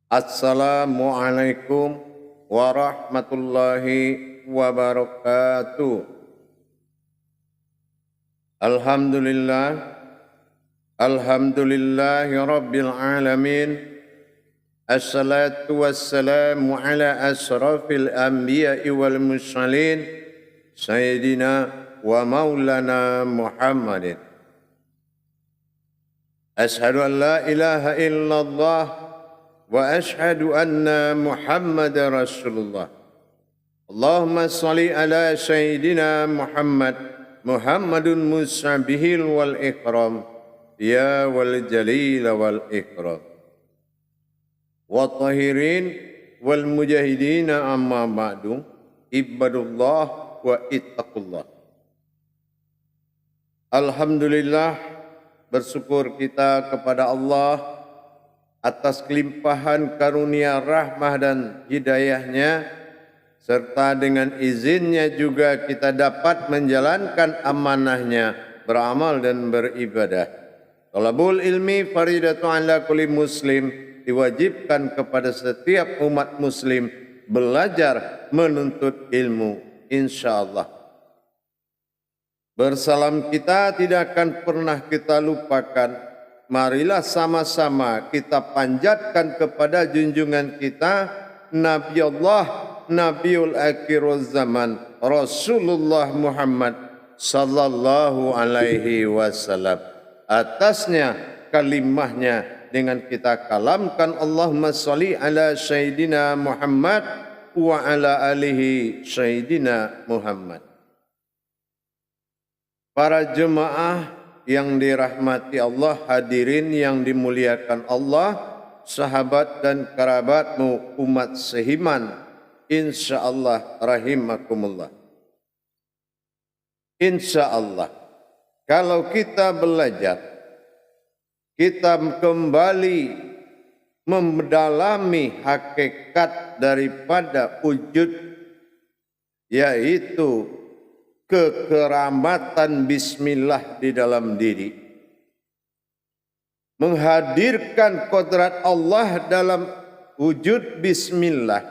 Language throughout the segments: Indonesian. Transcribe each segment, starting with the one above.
Assalamualaikum warahmatullahi wabarakatuh. Alhamdulillahi rabbil alamin. Assalatu wassalamu ala asrafil anbiya'i wal mursalin Sayyidina wa maulana Muhammadin. Ashhadu an la ilaha illallah wa ashhadu anna Muhammadar Rasulullah. Allahumma salli ala Sayyidina Muhammadun musabihil wal ikram ya wal jalil wal ikram wa tahirin wal mujahidina amma ba'du ibadullah wa ittaqullah. Alhamdulillah, bersyukur kita kepada Allah atas kelimpahan karunia rahmah dan hidayahnya, serta dengan izinnya juga kita dapat menjalankan amanahnya, beramal dan beribadah. Talabul ilmi faridatu ala kulli muslim, diwajibkan kepada setiap umat muslim belajar menuntut ilmu, insyaallah. Bersalam kita tidak akan pernah kita lupakan. Marilah sama-sama kita panjatkan kepada junjungan kita Nabi Allah, Nabiul Akhiruz Zaman, Rasulullah Muhammad sallallahu alaihi wasallam. Atasnya kalimahnya dengan kita kalamkan Allahumma sholli ala Sayyidina Muhammad wa ala alihi Sayyidina Muhammad. Para jemaah yang dirahmati Allah, hadirin yang dimuliakan Allah, sahabat dan kerabatmu umat seiman, insyaallah rahimakumullah. Insyaallah, kalau kita belajar, kita kembali mendalami hakikat daripada wujud, yaitu kekeramatan bismillah di dalam diri, menghadirkan kodrat Allah dalam wujud bismillah,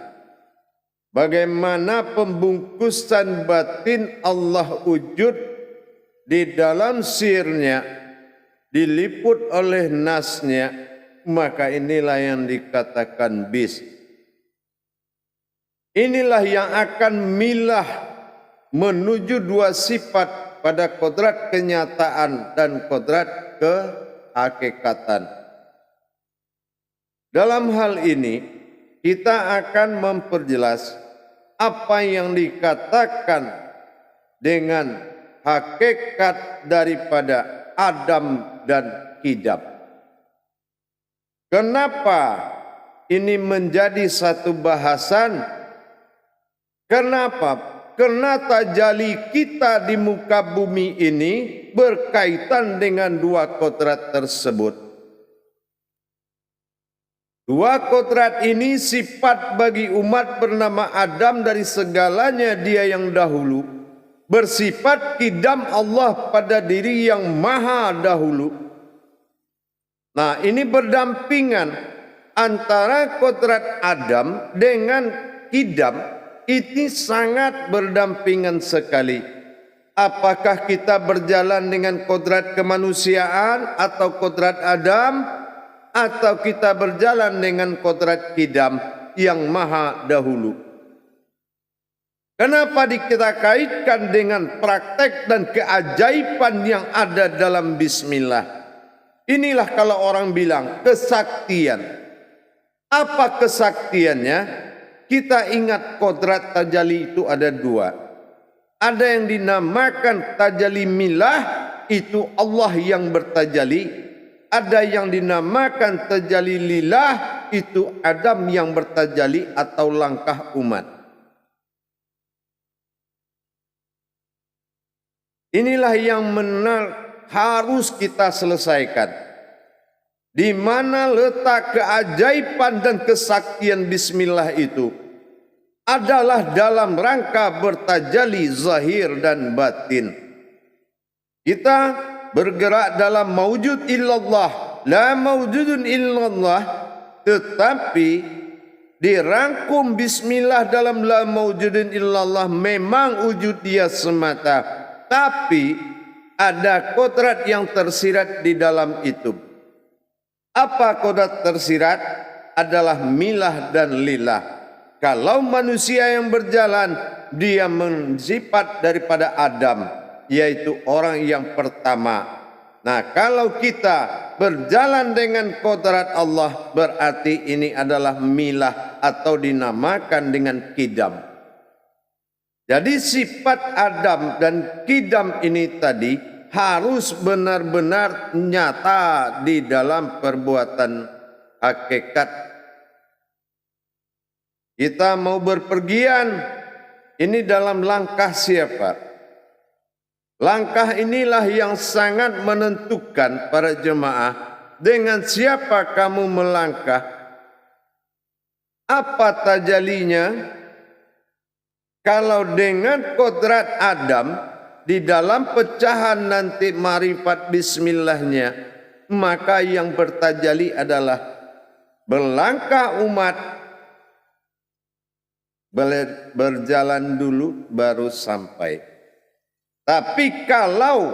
bagaimana pembungkusan batin Allah wujud di dalam sirnya diliput oleh nasnya, maka inilah yang dikatakan bis. Inilah yang akan milah menuju dua sifat pada kodrat kenyataan dan kodrat kehakikatan. Dalam hal ini kita akan memperjelas apa yang dikatakan dengan hakikat daripada Adam dan Hidab. Kenapa ini menjadi satu bahasan? Kenapa? Karena tajalli kita di muka bumi ini berkaitan dengan dua kodrat tersebut. Dua kodrat ini sifat bagi umat bernama Adam dari segalanya dia yang dahulu, bersifat kidam Allah pada diri yang maha dahulu. Nah, ini berdampingan antara kodrat Adam dengan kidam. Ini sangat berdampingan sekali. Apakah kita berjalan dengan kodrat kemanusiaan atau kodrat Adam, atau kita berjalan dengan kodrat kidam yang maha dahulu? Kenapa kita kaitkan dengan praktek dan keajaiban yang ada dalam bismillah? Inilah kalau orang bilang kesaktian. Apa kesaktiannya? Kita ingat kodrat tajalli itu ada dua. Ada yang dinamakan tajalli milah, itu Allah yang bertajalli. Ada yang dinamakan tajalli lillah, itu Adam yang bertajalli atau langkah umat. Inilah yang harus kita selesaikan. Di mana letak keajaiban dan kesaktian bismillah itu adalah dalam rangka bertajalli zahir dan batin. Kita bergerak dalam maujud illallah, la maujudun illallah, tetapi dirangkum bismillah dalam la maujudin illallah, memang wujud dia semata, tapi ada kodrat yang tersirat di dalam itu. Apa kodrat tersirat? Adalah milah dan lillah. Kalau manusia yang berjalan, dia mensifat daripada Adam, yaitu orang yang pertama. Nah, kalau kita berjalan dengan kodrat Allah, berarti ini adalah milah atau dinamakan dengan kidam. Jadi sifat Adam dan kidam ini tadi harus benar-benar nyata di dalam perbuatan hakikat. Kita mau berpergian, ini dalam langkah siapa? Langkah inilah yang sangat menentukan para jemaah, dengan siapa kamu melangkah, apa tajalinya. Kalau dengan kodrat Adam, di dalam pecahan nanti marifat bismillahnya, maka yang bertajali adalah berlangkah umat, berjalan dulu baru sampai. Tapi kalau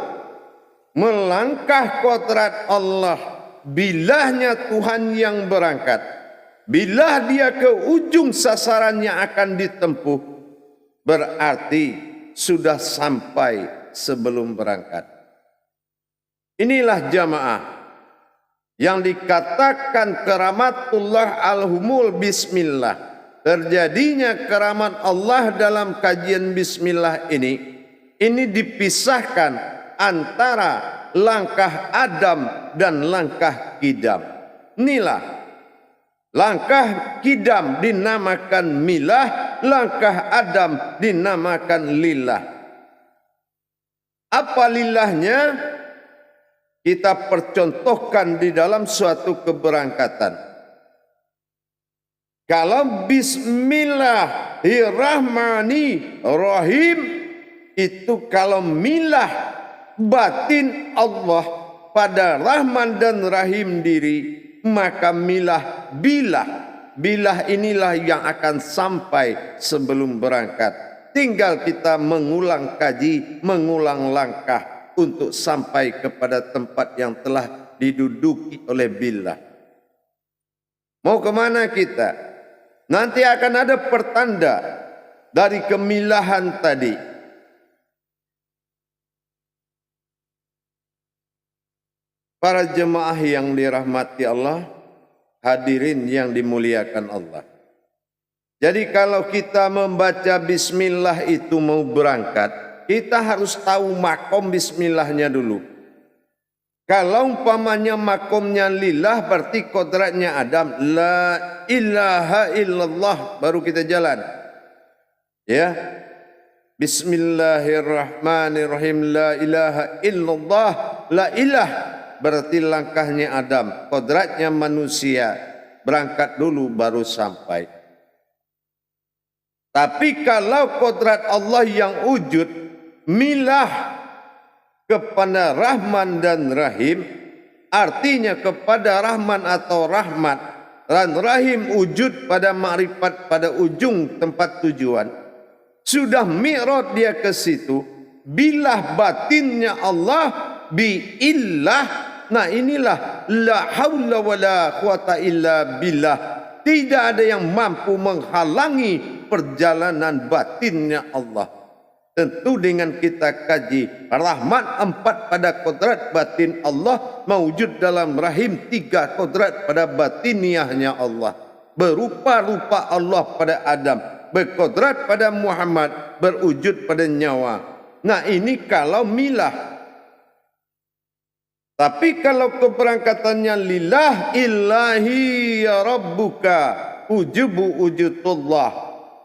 melangkah kodrat Allah, bilahnya Tuhan yang berangkat, bilah dia ke ujung sasarannya akan ditempuh, berarti sudah sampai sebelum berangkat. Inilah jamaah yang dikatakan keramatullah al-humul bismillah. Terjadinya keramat Allah dalam kajian bismillah ini dipisahkan antara langkah Adam dan langkah kidam. Inilah langkah kidam dinamakan milah, langkah Adam dinamakan lillah. Apa lillahnya? Kita percontohkan di dalam suatu keberangkatan. Kalau bismillahirrahmanirrahim itu kalau milah batin Allah pada Rahman dan Rahim diri, maka milah bilah inilah yang akan sampai sebelum berangkat. Tinggal kita mengulang kaji, mengulang langkah untuk sampai kepada tempat yang telah diduduki oleh billah. Mau kemana kita? Nanti akan ada pertanda dari kemilahan tadi. Para jemaah yang dirahmati Allah, hadirin yang dimuliakan Allah. Jadi kalau kita membaca bismillah itu mau berangkat, kita harus tahu makom bismillahnya dulu. Kalau umpamanya makomnya lillah, berarti kodratnya Adam, la ilaha illallah, baru kita jalan. Ya, bismillahirrahmanirrahim, la ilaha illallah, la ilah, berarti langkahnya Adam, kodratnya manusia, berangkat dulu baru sampai. Tapi kalau kodrat Allah yang wujud, milah kepada Rahman dan Rahim, artinya kepada Rahman atau Rahmat dan Rahim wujud pada makrifat pada ujung tempat tujuan. Sudah mi'raj dia ke situ, bilah batinnya Allah biillah. Nah inilah la haula wala quwata illa billah. Tidak ada yang mampu menghalangi perjalanan batinnya Allah. Tentu dengan kita kaji rahmat 4 pada kodrat batin Allah, mewujud dalam rahim 3 kodrat pada batiniahnya Allah. Berupa-rupa Allah pada Adam, berkodrat pada Muhammad, berwujud pada nyawa. Nah ini kalau milah. Tapi kalau keberangkatannya lillah illahi ya rabbuka ujubu wujudullah,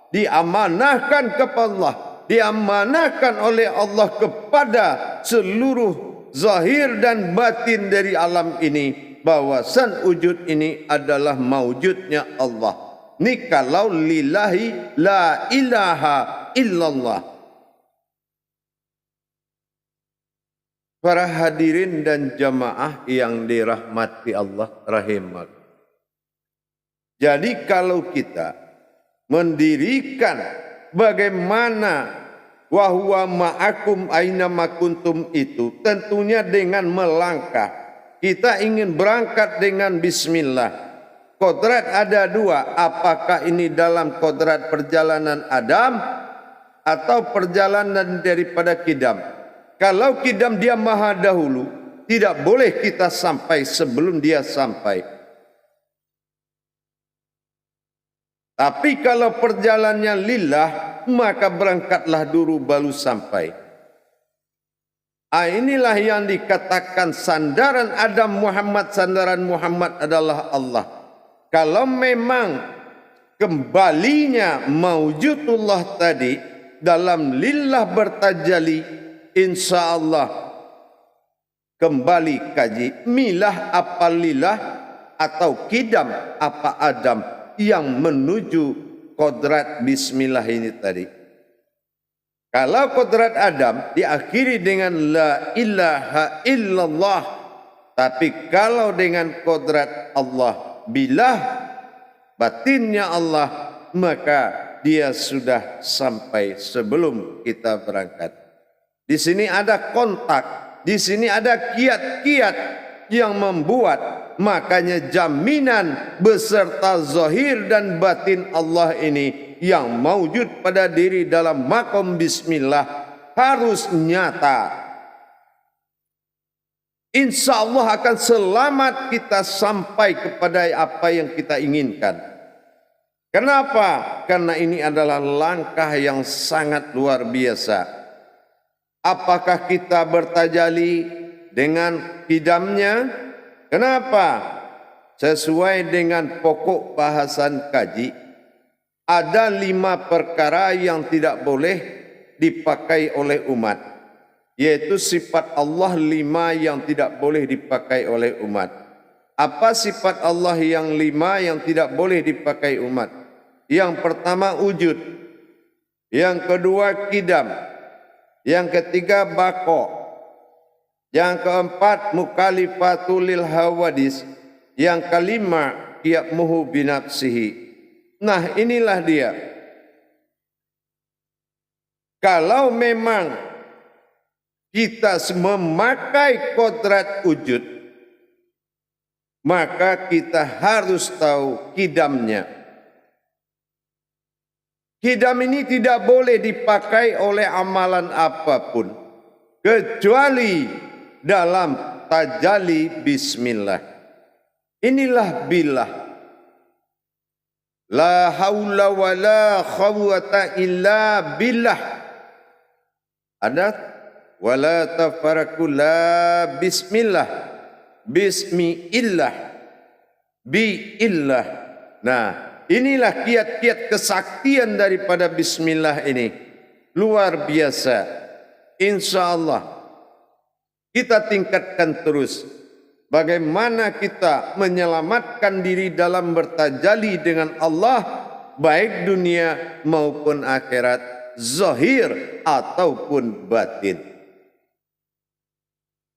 diamanahkan kepada Allah, diamanahkan oleh Allah kepada seluruh zahir dan batin dari alam ini, bahwasan wujud ini adalah maujudnya Allah. Ini kalau lillahi la ilaha illallah. Para hadirin dan jamaah yang dirahmati Allah rahimah. Jadi kalau kita mendirikan bagaimana wa huwa ma'akum aina ma kuntum itu, tentunya dengan melangkah. Kita ingin berangkat dengan bismillah. Kodrat ada dua, apakah ini dalam kodrat perjalanan Adam atau perjalanan daripada Kidam. Kalau Kidam dia maha dahulu, tidak boleh kita sampai sebelum dia sampai. Tapi kalau perjalanannya lillah, maka berangkatlah dulu baru sampai. Inilah yang dikatakan sandaran Adam Muhammad, sandaran Muhammad adalah Allah. Kalau memang kembalinya maujudullah tadi dalam lillah bertajali, insya Allah kembali kaji milah apa lillah atau kidam apa Adam yang menuju kodrat bismillah ini tadi. Kalau kodrat Adam diakhiri dengan la ilaha illallah, tapi kalau dengan kodrat Allah bilah batinnya Allah, maka dia sudah sampai sebelum kita berangkat. Di sini ada kontak, di sini ada kiat-kiat yang membuat makanya jaminan beserta zahir dan batin Allah ini yang maujud pada diri dalam makom bismillah harus nyata. Insya Allah akan selamat kita sampai kepada apa yang kita inginkan. Kenapa? Karena ini adalah langkah yang sangat luar biasa. Apakah kita bertajali dengan kidamnya? Kenapa? Sesuai dengan pokok bahasan kaji, ada 5 perkara yang tidak boleh dipakai oleh umat, yaitu sifat Allah 5 yang tidak boleh dipakai oleh umat. Apa sifat Allah yang 5 yang tidak boleh dipakai umat? Yang pertama wujud, yang kedua kidam, yang ketiga bako, yang keempat mukalifatul lil hawadis, yang kelima qiyamuhu binafsihi. Nah, inilah dia. Kalau memang kita memakai kodrat wujud, maka kita harus tahu kidamnya. Kidam ini tidak boleh dipakai oleh amalan apapun kecuali dalam tajali bismillah. Inilah billah. La haula wa la quwwata illa billah. Ada wala tafaraku la bismillah. Bismi illah. Bi illah. Nah, inilah kiat-kiat kesaktian daripada bismillah ini. Luar biasa. Insya Allah kita tingkatkan terus. Bagaimana kita menyelamatkan diri dalam bertajali dengan Allah, baik dunia maupun akhirat, zahir ataupun batin.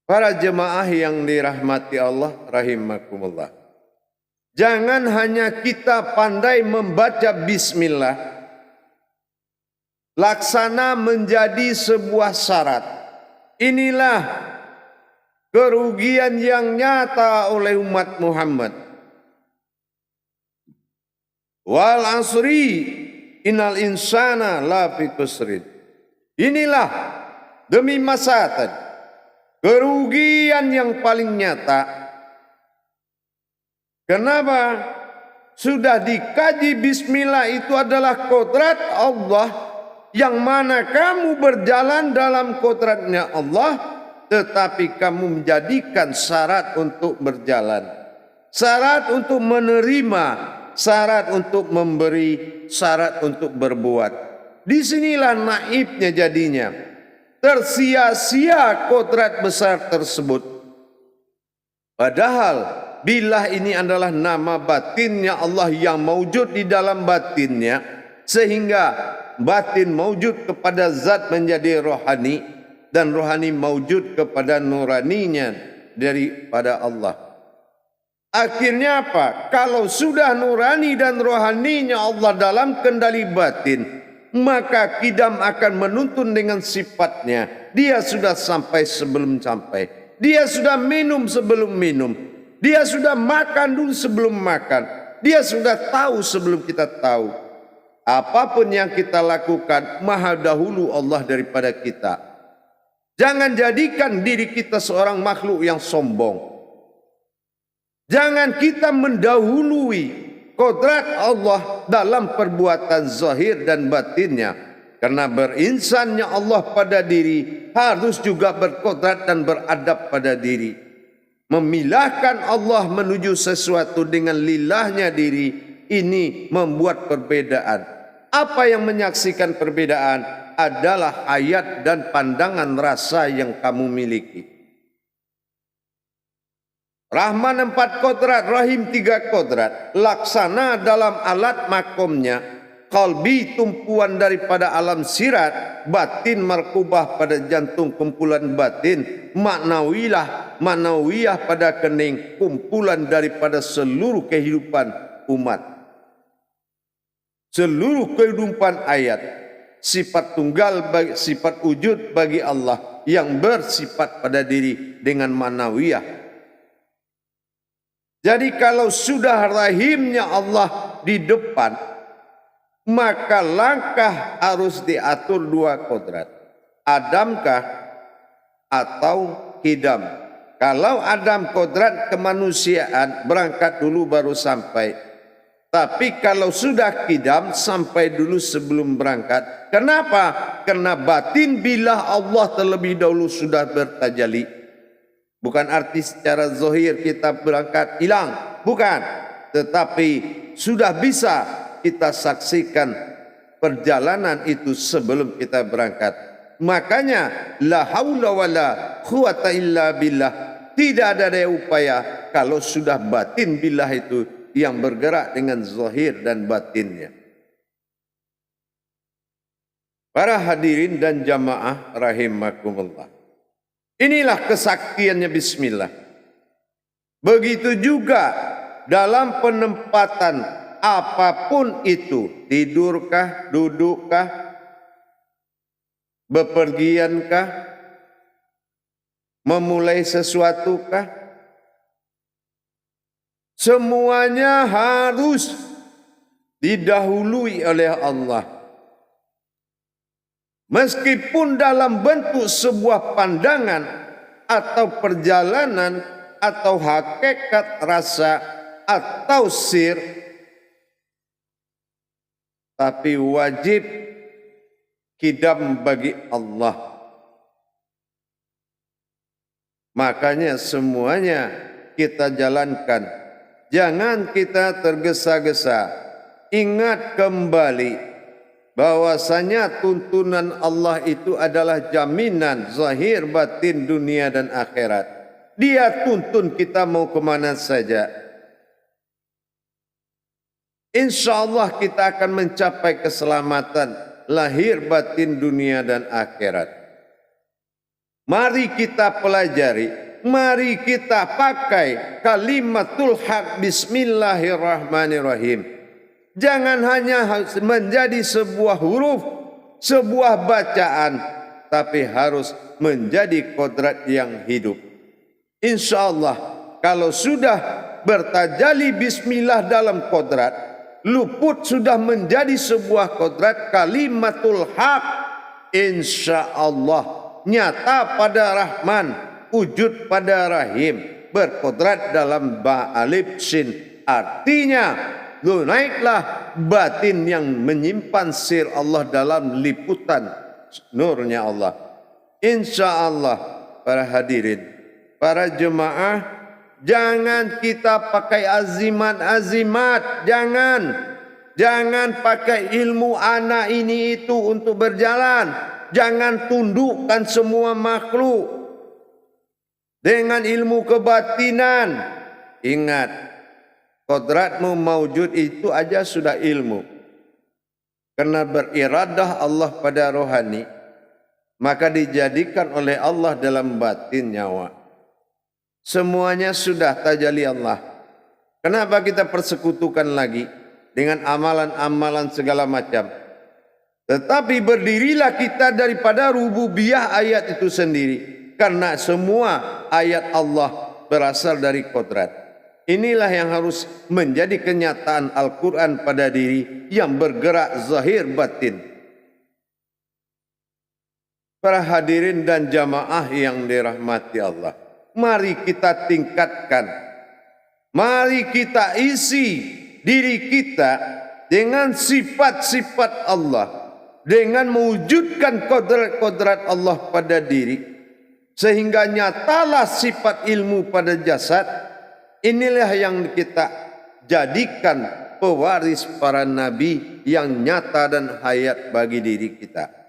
Para jemaah yang dirahmati Allah rahimakumullah. Jangan hanya kita pandai membaca bismillah, laksana menjadi sebuah syarat. Inilah kerugian yang nyata oleh umat Muhammad. Wal asri innal insana lafi khusrin. Inilah demi masa tadi kerugian yang paling nyata. Kenapa? Sudah dikaji bismillah itu adalah kodrat Allah, yang mana kamu berjalan dalam kodratnya Allah, tetapi kamu menjadikan syarat untuk berjalan, syarat untuk menerima, syarat untuk memberi, syarat untuk berbuat. Disinilah naibnya jadinya. Tersia-sia kodrat besar tersebut. Padahal billah ini adalah nama batinnya Allah yang maujud di dalam batinnya, sehingga batin maujud kepada zat menjadi rohani, dan rohani maujud kepada nuraninya daripada Allah. Akhirnya apa? Kalau sudah nurani dan rohaninya Allah dalam kendali batin, maka kidam akan menuntun dengan sifatnya. Dia sudah sampai sebelum sampai. Dia sudah minum sebelum minum. Dia sudah makan dulu sebelum makan. Dia sudah tahu sebelum kita tahu. Apapun yang kita lakukan, maha dahulu Allah daripada kita. Jangan jadikan diri kita seorang makhluk yang sombong. Jangan kita mendahului kodrat Allah dalam perbuatan zahir dan batinnya. Karena berinsannya Allah pada diri harus juga berkodrat dan beradab pada diri. Memilahkan Allah menuju sesuatu dengan lillahnya diri, ini membuat perbedaan. Apa yang menyaksikan perbedaan adalah ayat dan pandangan rasa yang kamu miliki. Rahman 4 kodrat, Rahim 3 kodrat, laksana dalam alat makomnya, kalbi tumpuan daripada alam sirat, batin markubah pada jantung kumpulan batin, maknawiyah pada kening, kumpulan daripada seluruh kehidupan umat. Seluruh kehidupan ayat, sifat tunggal, sifat wujud bagi Allah yang bersifat pada diri dengan maknawiyah. Jadi kalau sudah rahimnya Allah di depan, maka langkah harus diatur 2 kodrat. Adamkah atau kidam? Kalau Adam kodrat kemanusiaan, berangkat dulu baru sampai. Tapi kalau sudah kidam, sampai dulu sebelum berangkat. Kenapa? Karena batin bila Allah terlebih dahulu sudah bertajalli. Bukan arti secara zahir kita berangkat hilang, bukan. Tetapi sudah bisa kita saksikan perjalanan itu sebelum kita berangkat. Makanya la haula wala quwata illa billah. Tidak ada daya upaya kalau sudah batin billah itu yang bergerak dengan zahir dan batinnya. Para hadirin dan jamaah rahimakumullah. Inilah kesaktiannya bismillah. Begitu juga dalam penempatan apapun itu, tidurkah, dudukkah, bepergiankah, memulai sesuatukah, semuanya harus didahului oleh Allah. Meskipun dalam bentuk sebuah pandangan atau perjalanan atau hakikat rasa atau sir, tapi wajib kidam bagi Allah. Makanya semuanya kita jalankan. Jangan kita tergesa-gesa. Ingat kembali bahwasanya tuntunan Allah itu adalah jaminan zahir batin dunia dan akhirat. Dia tuntun kita mau kemana saja. Insya Allah kita akan mencapai keselamatan lahir batin dunia dan akhirat. Mari kita pelajari, mari kita pakai kalimatul haq bismillahirrahmanirrahim. Jangan hanya menjadi sebuah huruf, sebuah bacaan, tapi harus menjadi kodrat yang hidup. Insya Allah, kalau sudah bertajali bismillah dalam kodrat, luput sudah menjadi sebuah kodrat kalimatul haq. Insya Allah, nyata pada Rahman, wujud pada Rahim, berkodrat dalam ba alif sin. Artinya, naiklah batin yang menyimpan sir Allah dalam liputan nurnya Allah. Insya Allah para hadirin, para jemaah, jangan kita pakai azimat-azimat. Jangan pakai ilmu anak ini itu untuk berjalan. Jangan tundukkan semua makhluk dengan ilmu kebatinan. Ingat, kodratmu maujud itu aja sudah ilmu. Karena beriradah Allah pada rohani, maka dijadikan oleh Allah dalam batin nyawa. Semuanya sudah tajalli Allah. Kenapa kita persekutukan lagi dengan amalan-amalan segala macam? Tetapi berdirilah kita daripada rububiyah ayat itu sendiri. Karena semua ayat Allah berasal dari kodrat. Inilah yang harus menjadi kenyataan Al-Quran pada diri yang bergerak zahir batin. Para hadirin dan jamaah yang dirahmati Allah, mari kita tingkatkan. Mari kita isi diri kita dengan sifat-sifat Allah, dengan mewujudkan kodrat-kodrat Allah pada diri, sehingga nyatalah sifat ilmu pada jasad. Inilah yang kita jadikan pewaris para nabi yang nyata dan hayat bagi diri kita.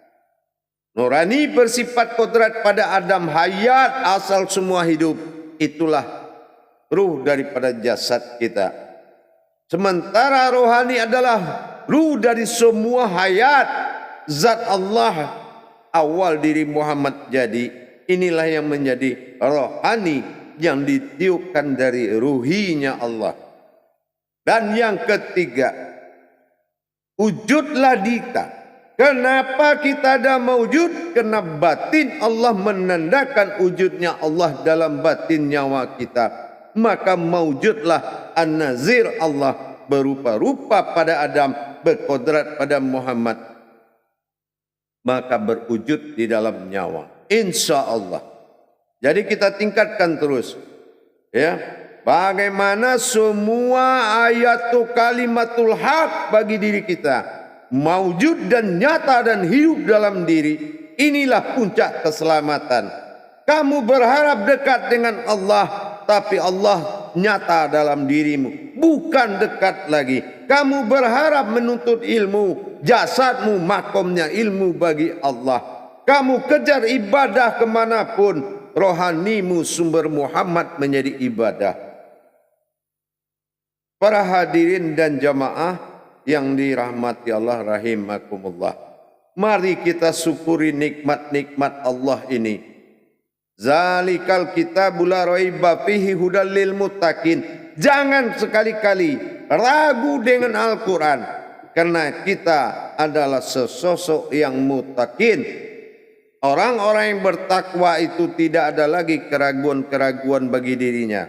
Nurani bersifat kodrat pada Adam, hayat asal semua hidup. Itulah ruh daripada jasad kita. Sementara rohani adalah ruh dari semua hayat. Zat Allah awal diri Muhammad jadi. Inilah yang menjadi rohani yang ditiupkan dari ruhinya Allah. Dan yang ketiga, wujudlah kita. Kenapa kita ada mewujud? Karena batin Allah menandakan wujudnya Allah dalam batin nyawa kita. Maka mewujudlah An-Nazir Allah berupa-rupa pada Adam, berkodrat pada Muhammad. Maka berwujud di dalam nyawa. Insya Allah. Jadi kita tingkatkan terus. Ya, bagaimana semua ayatu kalimatul haq bagi diri kita mewujud dan nyata dan hidup dalam diri. Inilah puncak keselamatan. Kamu berharap dekat dengan Allah, tapi Allah nyata dalam dirimu, bukan dekat lagi. Kamu berharap menuntut ilmu, jasadmu makomnya ilmu bagi Allah. Kamu kejar ibadah kemanapun, rohanimu sumber Muhammad menjadi ibadah. Para hadirin dan jamaah yang dirahmati Allah rahimakumullah, mari kita syukuri nikmat-nikmat Allah ini. Zalikal kitabul la raiba fihi hudal lil muttaqin. Jangan sekali-kali ragu dengan Al-Quran, karena kita adalah sesosok yang muttaqin. Orang-orang yang bertakwa itu tidak ada lagi keraguan-keraguan bagi dirinya.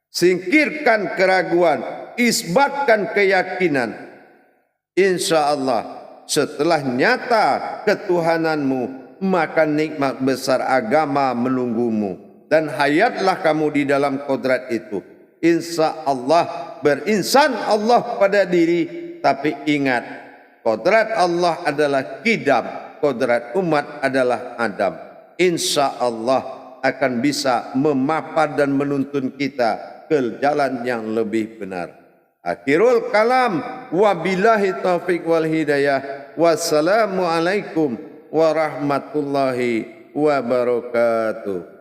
Singkirkan keraguan, isbatkan keyakinan. Insya Allah setelah nyata ketuhananmu, maka nikmat besar agama menunggumu. Dan hayatlah kamu di dalam kodrat itu. Insya Allah berinsan Allah pada diri. Tapi ingat, kodrat Allah adalah kidam, kodrat umat adalah Adam. Insya Allah akan bisa memapat dan menuntun kita ke jalan yang lebih benar. Akhirul kalam, wabillahi taufiq wal hidayah. Wassalamualaikum warahmatullahi wabarakatuh.